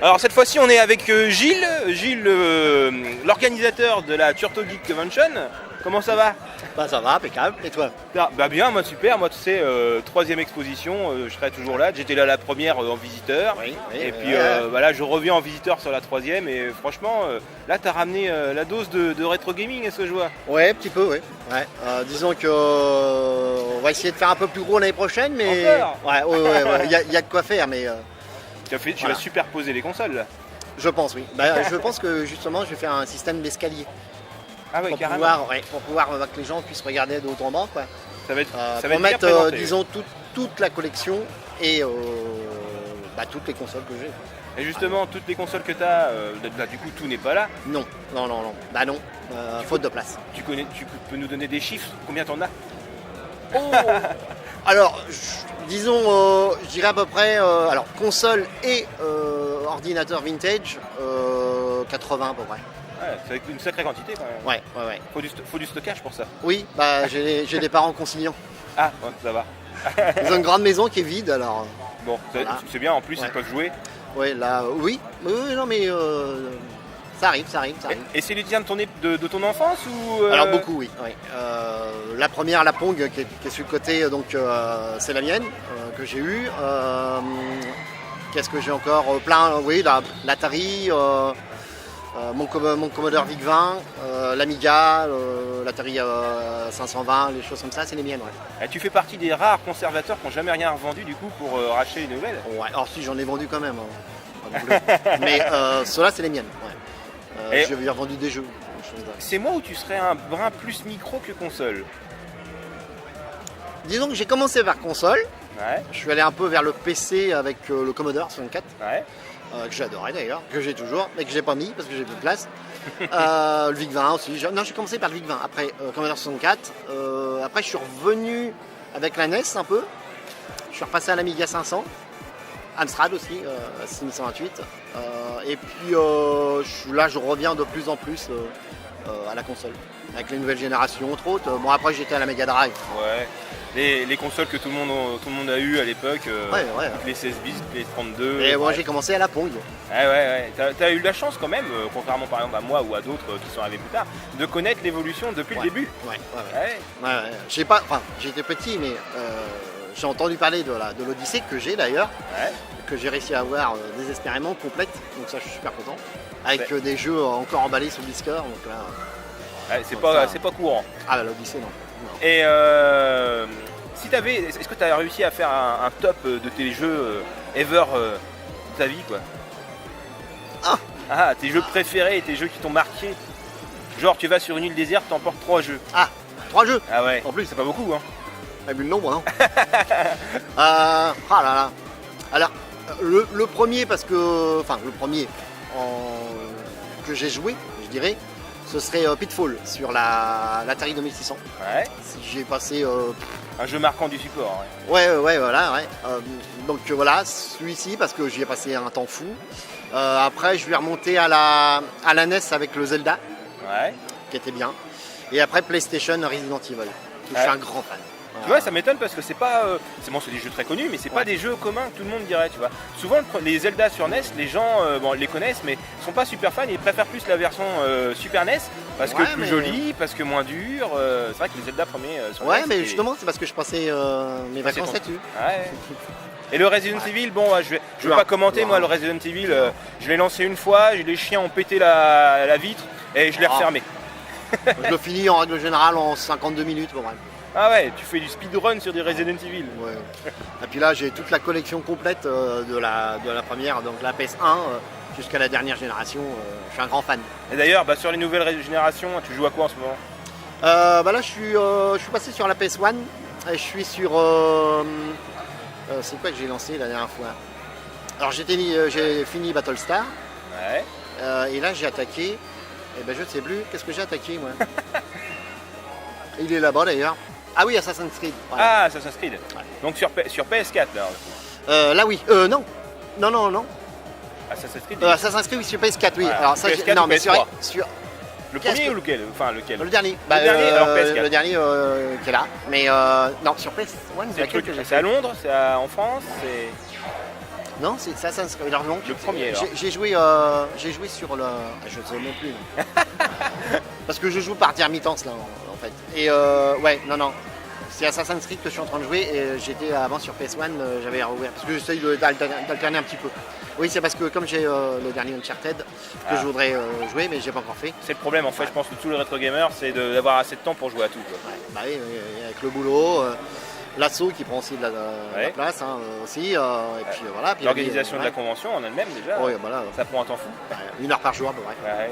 Alors cette fois-ci on est avec Gilles, l'organisateur de la Turtle Geek Convention. Comment ça va? Bah ça va, impeccable. Et toi? Bah bien, moi super, moi tu sais, troisième exposition, je serai toujours là. J'étais là la première en visiteur. Oui, et puis là je reviens en visiteur sur la troisième et franchement là t'as ramené la dose de rétro gaming, est-ce que je vois? Ouais, un petit peu, oui. Ouais. Disons que on va essayer de faire un peu plus gros l'année prochaine, mais ouais. Il y a de quoi faire, mais Tu vas superposer les consoles là. je pense, oui. Bah, je pense que justement, je vais faire un système d'escalier Ah ouais, pour carrément. pouvoir que les gens puissent regarder de haut en bas, quoi. Ça va être, ça va Pour être bien mettre, présenté. disons, toute la collection et toutes les consoles que j'ai. Et justement, toutes les consoles que tu as, du coup tout n'est pas là. Non. Bah non, faute de place. Tu peux nous donner des chiffres? Combien t'en as? Alors, disons, je dirais à peu près, console et ordinateur vintage, 80 à peu près. Ouais, c'est une sacrée quantité quand même. Ouais. Faut du stockage pour ça. Oui, bah j'ai des parents conciliants. Ah, ouais, ça va. Ils ont une grande maison qui est vide, alors. Bon, Voilà. c'est bien, en plus Ouais. ils peuvent jouer. Ouais, là, oui, non mais ça arrive. Et c'est les tiens de ton enfance ou Alors beaucoup, oui. La première, la Pong, qui est sur le côté, donc c'est la mienne que j'ai eue. Qu'est-ce que j'ai encore? Plein, oui, l'Atari, mon Commodore VIC-20, l'Amiga, l'Atari 520, les choses comme ça, c'est les miennes, ouais. Et tu fais partie des rares conservateurs qui n'ont jamais rien revendu du coup pour racheter une nouvelle. Ouais, alors si, j'en ai vendu quand même. Pas non plus. Mais ceux-là, c'est les miennes, ouais. Et- J'ai revendu des jeux. des choses comme ça. C'est moi ou tu serais un brin plus micro que console? Disons que j'ai commencé vers console. Ouais, Je suis allé un peu vers le PC avec le Commodore 64. ouais. Que j'adorais d'ailleurs, que j'ai toujours, mais que j'ai pas mis parce que j'ai plus de place. Le VIC-20 aussi. J'ai commencé par le VIC-20, après Commodore 64. Après, je suis revenu avec la NES un peu. Je suis repassé à l'Amiga 500. Amstrad aussi, 6128. Et puis là, je reviens de plus en plus à la console. Avec les nouvelles générations, entre autres. Bon, après, j'étais à la Mega Drive. Ouais. Les consoles que tout le monde a eu à l'époque, Ouais. les 16 bits, les 32. Et moi, ouais. j'ai commencé à la Pong. Ouais. T'as eu la chance quand même, contrairement par exemple à moi ou à d'autres qui sont arrivés plus tard, de connaître l'évolution depuis le début. Ouais. Ouais. J'ai pas, enfin, j'étais petit, mais j'ai entendu parler de l'Odyssée que j'ai d'ailleurs, Ouais. que j'ai réussi à avoir désespérément complète. Donc ça, je suis super content. Avec Ouais. des jeux encore emballés sur le Discord. Donc là, Ouais, c'est Donc pas, ça- c'est pas courant. l'Odyssée, non. Et est-ce que tu as réussi à faire un top de tes jeux ever de ta vie quoi? Tes jeux préférés, tes jeux qui t'ont marqué. Genre tu vas sur une île déserte, t'emportes 3 jeux. 3 jeux. Ah ouais. En plus. C'est pas beaucoup hein. T'as vu le nombre, non? Ah là là. Alors, le premier, parce que. Enfin, le premier que j'ai joué, je dirais, ce serait Pitfall sur l'Atari 2600. Ouais. J'ai passé. Un jeu marquant du support. Ouais, voilà. Donc voilà, celui-ci, parce que j'y ai passé un temps fou. Après, je vais remonter à la NES avec le Zelda, Ouais. qui était bien. Et après, PlayStation Resident Evil. Je suis un grand fan. Tu vois, ça m'étonne parce que c'est pas. C'est des jeux très connus, mais c'est pas des jeux communs que tout le monde dirait, tu vois. Souvent, les Zelda sur NES, les gens les connaissent, mais sont pas super fans. Ils préfèrent plus la version Super NES parce que Ouais, plus mais- jolie, parce que moins dur. C'est vrai que les Zelda premiers sur Ouais, NES. mais justement, c'est parce que je passais mes vacances ton- là-dessus. Ouais. Et le Resident Evil, bon, je vais pas commenter moi le Resident Evil. Je l'ai lancé une fois, les chiens ont pété la vitre et je l'ai refermé. Je le finis en règle générale en 52 minutes, bon, bref. Ah ouais, tu fais du speedrun sur des Resident Evil. Ouais. Et puis là, j'ai toute la collection complète de la première, donc la PS1 jusqu'à la dernière génération. Je suis un grand fan. Et d'ailleurs, sur les nouvelles générations, tu joues à quoi en ce moment? Là, je suis passé sur la PS1 et je suis sur. C'est quoi que j'ai lancé la dernière fois? Alors, j'ai fini Battlestar Ouais. et là, j'ai attaqué. Eh ben, je ne sais plus. Qu'est-ce que j'ai attaqué, moi? Il est là-bas d'ailleurs. Ah oui, Assassin's Creed. Voilà. Ah, Assassin's Creed. Donc sur PS4 là. Là, oui. Non. Assassin's Creed. Assassin's Creed, oui, sur PS4, oui. Voilà. Alors, ça, PS4 non, ou mais PS3? sur Le premier PS4. ou lequel? Enfin lequel? le dernier. dernier, alors PS4. Le dernier qui est là. Mais non, sur PS1, C'est le truc. C'est à Londres, en France, c'est. Non, c'est Assassin's Creed. Alors, donc, Le premier, alors. j'ai joué sur le. Je ne sais même plus. Parce que je joue par intermittence là en fait. Et ouais, non. C'est Assassin's Creed que je suis en train de jouer et j'étais avant sur PS1, j'avais rouvert. Parce que j'essaye d'alterner un petit peu. Oui, c'est parce que comme j'ai le dernier Uncharted que je voudrais jouer, mais j'ai pas encore fait. C'est le problème en fait, je pense que tous les rétro gamers, c'est d'avoir assez de temps pour jouer à tout. Quoi. Ouais, bah oui, avec le boulot, l'assaut qui prend aussi de la place aussi. Et puis voilà. Puis l'organisation de la convention en elle-même déjà, voilà. Ça prend un temps fou. 1 heure par jour à peu près. Ouais.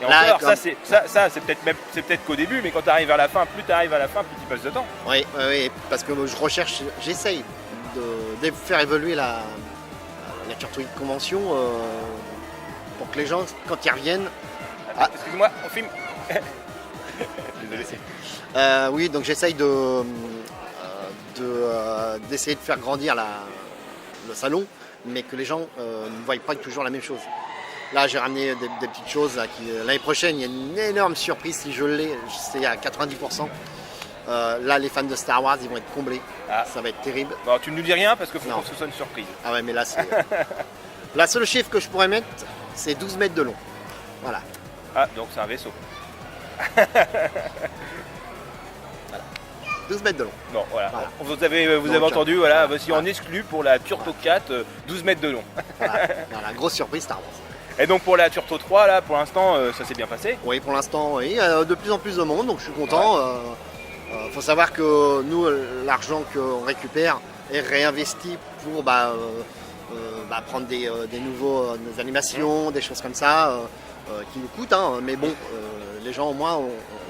Et Là, encore, ça c'est peut-être qu'au début, mais quand tu arrives vers la fin, plus tu arrives à la fin, plus tu passes de temps. Oui, parce que j'essaye de faire évoluer la Turtwig Convention pour que les gens, quand ils reviennent... Excuse-moi, on filme. Désolé. Oui, donc j'essaye d'essayer de faire grandir le salon, mais que les gens ne voient pas toujours la même chose. Là, j'ai ramené des petites choses. L'année prochaine, il y a une énorme surprise si je l'ai, c'est à 90%. Là, les fans de Star Wars, ils vont être comblés. Ça va être terrible. Bon, tu ne nous dis rien parce qu'il faut que ce soit une surprise. Ah ouais, mais là, c'est... La seule chiffre que je pourrais mettre, c'est 12 mètres de long. Voilà. Ah, donc c'est un vaisseau. Voilà. 12 mètres de long. Bon, voilà. Vous avez entendu, voilà, voici en exclu pour la Turto 4, 12 mètres de long. Voilà, grosse surprise Star Wars. Et donc pour la Turto 3, là, pour l'instant, ça s'est bien passé? Oui, pour l'instant, oui. De plus en plus de monde, donc je suis content. Faut savoir que nous, l'argent qu'on récupère est réinvesti pour prendre des des animations, des choses comme ça, qui nous coûtent. Mais bon, les gens au moins,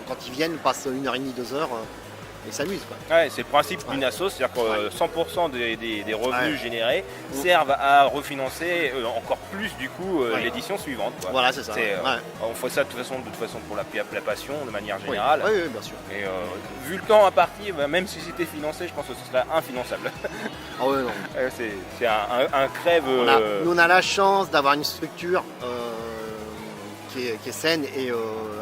quand ils viennent, passent 1h30, 2 heures. Et s'amusent quoi. Ouais, c'est le principe d'une asso, c'est-à-dire que 100% des revenus générés servent à refinancer encore plus du coup l'édition suivante. Quoi. Voilà, c'est ça. On fait ça de toute façon pour la passion de manière générale. Oui, bien sûr. Et vu le temps imparti, même si c'était financé, je pense que ce serait infinançable. Ah ouais, non. C'est un crève. Nous on a la chance d'avoir une structure qui est saine et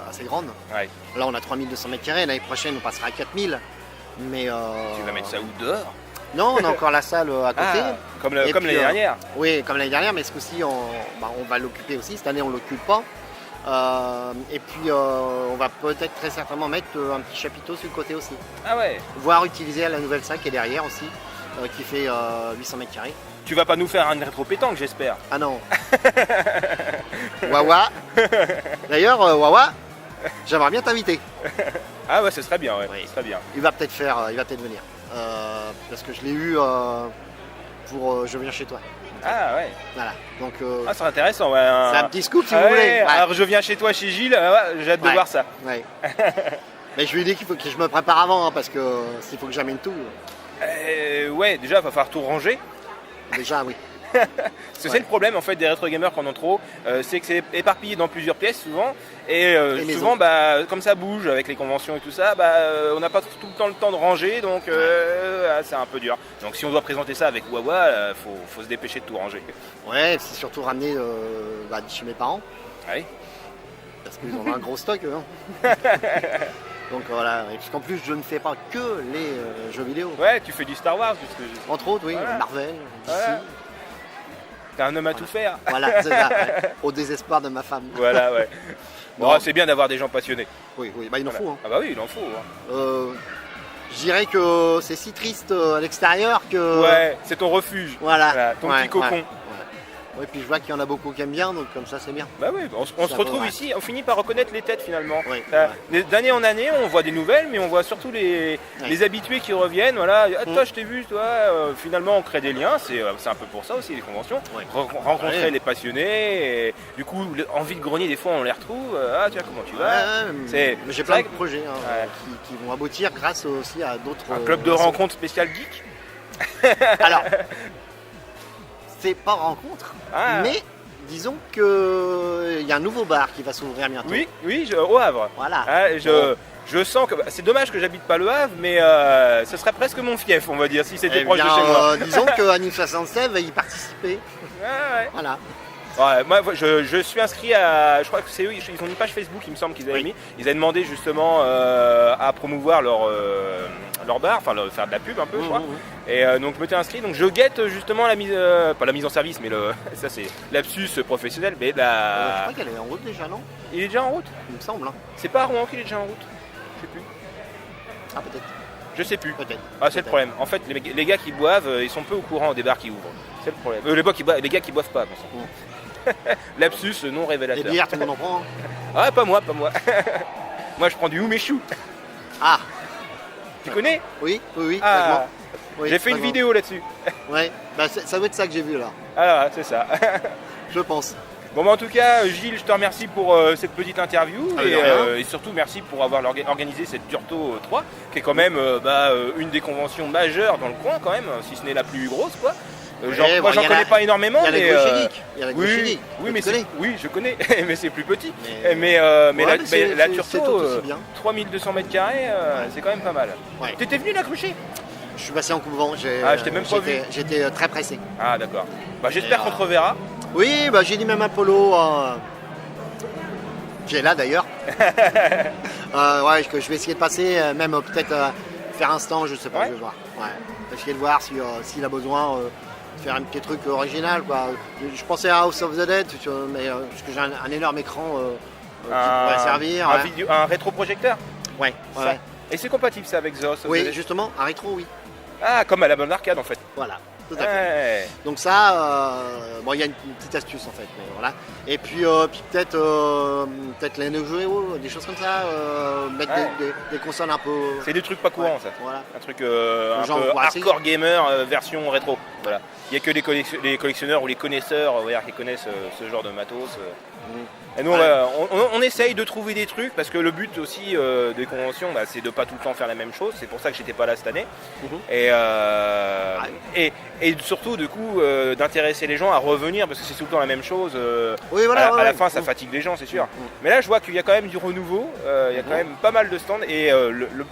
assez grande. Ouais. Là on a 3200 m², l'année prochaine on passera à 4000. Mais tu vas mettre ça où, dehors? Non, on a encore la salle à côté. Comme l'année dernière. Oui, comme l'année dernière, mais ce coup-ci on va l'occuper aussi. Cette année on ne l'occupe pas. Et puis on va peut-être très certainement mettre un petit chapiteau sur le côté aussi. Ah ouais. Voire utiliser la nouvelle salle qui est derrière aussi, qui fait 800 m². Tu vas pas nous faire un rétro-pétanque, j'espère. Ah non. Wawa. D'ailleurs, Wawa, j'aimerais bien t'inviter. Ah ouais, ce serait bien, ce serait bien. Il va peut-être venir. Parce que je l'ai eu pour Je viens chez toi. Ah ouais. Voilà. Donc, c'est intéressant. Ouais, c'est un petit scoop si vous voulez. Ouais. Alors je viens chez toi, chez Gilles, j'ai hâte de voir ça. Ouais. Mais je lui ai dit qu'il faut que je me prépare avant, parce que s'il faut que j'amène tout. Ouais, déjà, il va falloir tout ranger. Déjà, oui. Parce que c'est le problème en fait des rétro gamers qu'on en trop, c'est que c'est éparpillé dans plusieurs pièces souvent, et souvent comme ça bouge avec les conventions et tout ça, on n'a pas tout le temps de ranger, donc c'est un peu dur. Donc si on doit présenter ça avec Wawa, faut se dépêcher de tout ranger. Ouais, c'est surtout ramener chez mes parents. Oui. Parce qu'ils ont un gros stock. Donc voilà, et puisqu'en plus je ne fais pas que les jeux vidéo. Ouais, tu fais du Star Wars. Entre autres, oui, voilà. Marvel, DC. Voilà. T'es un homme à tout faire. Voilà, c'est ça, au désespoir de ma femme. Voilà, ouais. Bon, c'est bien d'avoir des gens passionnés. Oui, il en faut. Hein. Ah bah oui, il en faut. Hein. Je dirais que c'est si triste à l'extérieur que... Ouais, c'est ton refuge. Voilà. Ton petit cocon. Ouais. Oui, puis je vois qu'il y en a beaucoup qui aiment bien, donc comme ça c'est bien. Bah oui, on se retrouve ici, on finit par reconnaître les têtes finalement. Oui, d'année en année, on voit des nouvelles, mais on voit surtout les habitués qui reviennent. Voilà, toi je t'ai vu, toi. Finalement, on crée des liens, c'est un peu pour ça aussi les conventions. Rencontrer les passionnés, et, du coup, envie de grogner, des fois on les retrouve. Ah tiens, comment tu vas? J'ai plein de projets qui vont aboutir grâce aussi à d'autres. Un club de rencontres spécial geek. Alors. C'est pas rencontre, mais disons qu'il y a un nouveau bar qui va s'ouvrir bientôt. Oui, au Havre. Voilà. Je sens que c'est dommage que j'habite pas le Havre, mais ce serait presque mon fief, on va dire, si c'était proche de chez moi. Disons qu'à New 67 va y participer. Ouais. Voilà. Ouais, moi je suis inscrit à, je crois que c'est eux, ils ont une page Facebook, il me semble qu'ils avaient mis. Ils avaient demandé justement à promouvoir leur bar, enfin faire de la pub un peu, je crois. Mhm. Et donc je m'étais inscrit, donc je guette justement la mise, pas la mise en service, mais ça c'est lapsus professionnel, mais Je crois qu'elle est en route déjà, non? il est déjà en route. Il me semble. Hein. C'est pas à Rouen qu'il est déjà en route. Je sais plus. Ah, peut-être. Je sais plus. Peut-être. Ah, c'est le problème. En fait, les gars qui boivent, ils sont peu au courant des bars qui ouvrent. C'est le problème. Les gars qui boivent pas, bon sang. Lapsus non Les révélateur. bières, tout le monde en prend. Hein. Ah, pas moi, pas moi. Moi, je prends du Umeshu. Ah, Tu connais? oui, oui, oui. Ah, vaguement. Oui, j'ai fait une vaguement. vidéo là-dessus. Ouais, bah, ça doit être ça que j'ai vu là, Ah, c'est ça. je pense. Bon, bah, en tout cas, Gilles, je te remercie pour cette petite interview Ah, de rien. et surtout merci pour avoir organisé cette Durto 3, qui est quand même une des conventions majeures dans le coin, quand même, si ce n'est la plus grosse, quoi. Ouais, Moi, bon, j'en il y a connais la- pas énormément, Il y a mais. la Gauchélique. Il y a la Oui, Gauchélique. oui, mais tu connais. oui, je connais, mais c'est plus petit. Mais- Mais Ouais, la c'est tout Turto, aussi bien. 3200 mètres carrés, c'est quand même pas mal. Ouais. T'étais venu la crucher? Je suis passé en couvent. Ah, je t'ai même pas vu. J'étais très pressé. Ah, d'accord. Bah, j'espère Et, qu'on te reverra. Oui, bah, j'ai dit même à Polo, qui est là d'ailleurs, ouais, que je vais essayer de passer, même peut-être faire un stand, je sais pas, Ouais. je vais voir. Ouais. Essayer de voir s'il a besoin de faire un petit truc original. Quoi. Je pensais à House of the Dead, mais parce que j'ai un énorme écran qui pourrait servir. Un, ouais. un rétroprojecteur. Ouais, Ça. ouais. Et c'est compatible ça avec The House of the Oui, Dead. justement, un rétro, oui. Ah, comme à la bonne arcade en fait. Voilà, tout à fait. Ouais. Donc ça, bon, il y a une petite astuce en fait, mais voilà. Et puis, peut-être les Neo Geo, des choses comme ça, mettre Ouais. des consoles un peu. C'est des trucs pas courants Ouais, ça. Voilà. Un truc un Genre, peu ouais, hardcore gamer version rétro. Voilà. Il n'y a que les collectionneurs ou les connaisseurs qui connaissent ce genre de matos. Et nous, Ouais. on essaye de trouver des trucs parce que le but aussi des conventions, c'est de pas tout le temps faire la même chose. C'est pour ça que j'étais pas là cette année. Mhm. Et surtout, du coup, d'intéresser les gens à revenir parce que c'est tout le temps la même chose. Oui, voilà. à la ouais. fin, ça fatigue les gens, c'est sûr. Mais là, je vois qu'il y a quand même du renouveau. Il y a quand même pas mal de stands. Et le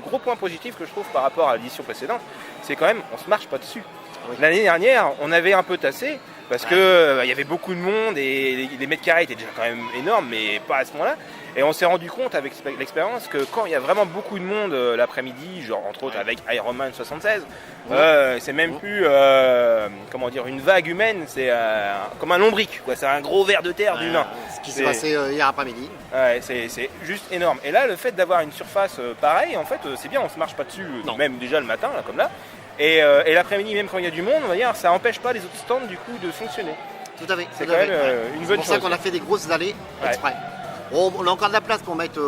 gros point positif que je trouve par rapport à l'édition précédente, c'est quand même, on se marche pas dessus. Oui. L'année dernière, on avait un peu tassé parce que il y avait beaucoup de monde et les mètres carrés étaient déjà quand même énormes, mais pas à ce moment-là. Et on s'est rendu compte avec l'expérience que quand il y a vraiment beaucoup de monde l'après-midi, genre entre autres avec Iron Man 76, c'est même plus comment dire une vague humaine, c'est comme un lombric, quoi. C'est un gros ver de terre d'humain. Ce qui s'est passé hier après-midi. Ouais, c'est juste énorme. Et là, le fait d'avoir une surface pareille, en fait, c'est bien, on se marche pas dessus, Non. même déjà le matin, là, comme là. Et l'après-midi, même quand il y a du monde, on va dire, ça empêche pas les autres stands du coup de fonctionner. Tout à fait. C'est tout quand à même fait, ouais. une C'est bonne pour chose. ça qu'on a fait des grosses allées Ouais. exprès. On a encore de la place pour mettre.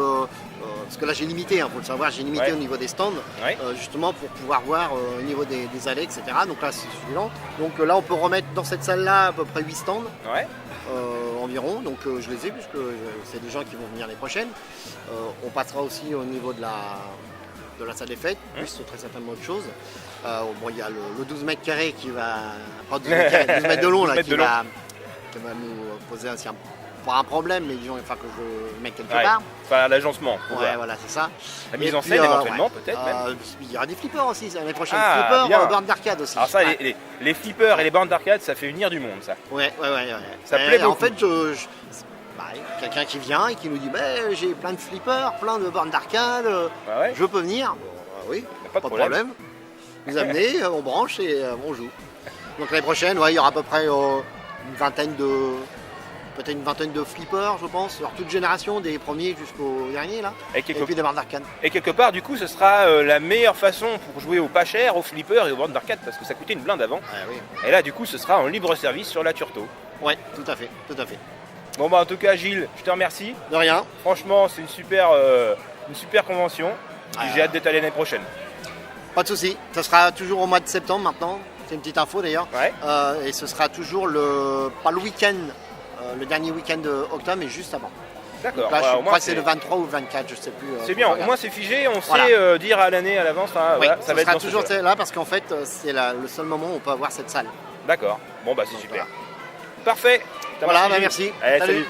Parce que là j'ai limité, faut le savoir, j'ai limité Ouais. au niveau des stands, Ouais. justement pour pouvoir voir au niveau des allées, etc. Donc là c'est suffisant. Donc là on peut remettre dans cette salle-là à peu près 8 stands Ouais. environ. Donc je les ai puisque c'est des gens qui vont venir les prochaines. On passera aussi au niveau de la salle des fêtes, plus très certainement autre chose. Bon, il y a le 12 mètres carrés qui va. Pas 12 mètres carrés, 12 mètres de long 12 là, mètres qui de long. va nous poser pas un problème, mais disons, il va que je le mette quelque Ouais. part. Enfin, l'agencement. Ouais, voilà, c'est ça. La mise Et en puis, scène éventuellement, ouais. peut-être même. Il y aura des flippers aussi, l'année prochaine. Ah, Flippers, bien. bornes d'arcade aussi. Alors ça, ouais. les flippers et les bandes d'arcade, ça fait unir du monde, ça. Ouais. Ça Et plaît en beaucoup. fait, quelqu'un qui vient et qui nous dit j'ai plein de flippers, plein de bornes d'arcade, Ouais. je peux venir. Bon, oui, Y a pas de problème. Vous amenez, on branche et on joue. Donc l'année prochaine, il y aura à peu près peut-être une vingtaine de flippers, je pense, alors toute génération, des premiers jusqu'aux derniers là. Et Et quelque, puis des bornes d'arcade. et quelque part, du coup, ce sera la meilleure façon pour jouer au pas cher, aux flippers et aux bandes d'arcade, parce que ça coûtait une blinde avant. Ah, oui. Et là, du coup, ce sera en libre service sur la Turto. Ouais, tout à fait, tout à fait. Bon, bah, en tout cas, Gilles, je te remercie. De rien. Franchement, c'est une super convention. Puis j'ai hâte d'être allé l'année prochaine. Pas de souci. Ça sera toujours au mois de septembre maintenant. C'est une petite info d'ailleurs. Ouais. Et ce sera toujours pas le week-end, le dernier week-end d'octobre, mais juste avant. D'accord. Là, Voilà, je au moins, crois que c'est le 23 ou le 24, je sais plus. c'est faut bien. Au regarder. moins, c'est figé. On Voilà. sait dire à l'année à l'avance. Enfin, Oui, voilà, ça va être sera dans ce toujours choix. là parce qu'en fait, c'est le seul moment où on peut avoir cette salle. D'accord. Bon, bah, c'est Donc, super. voilà. Parfait. Voilà, Gilles. merci. Allez, Salut. salut.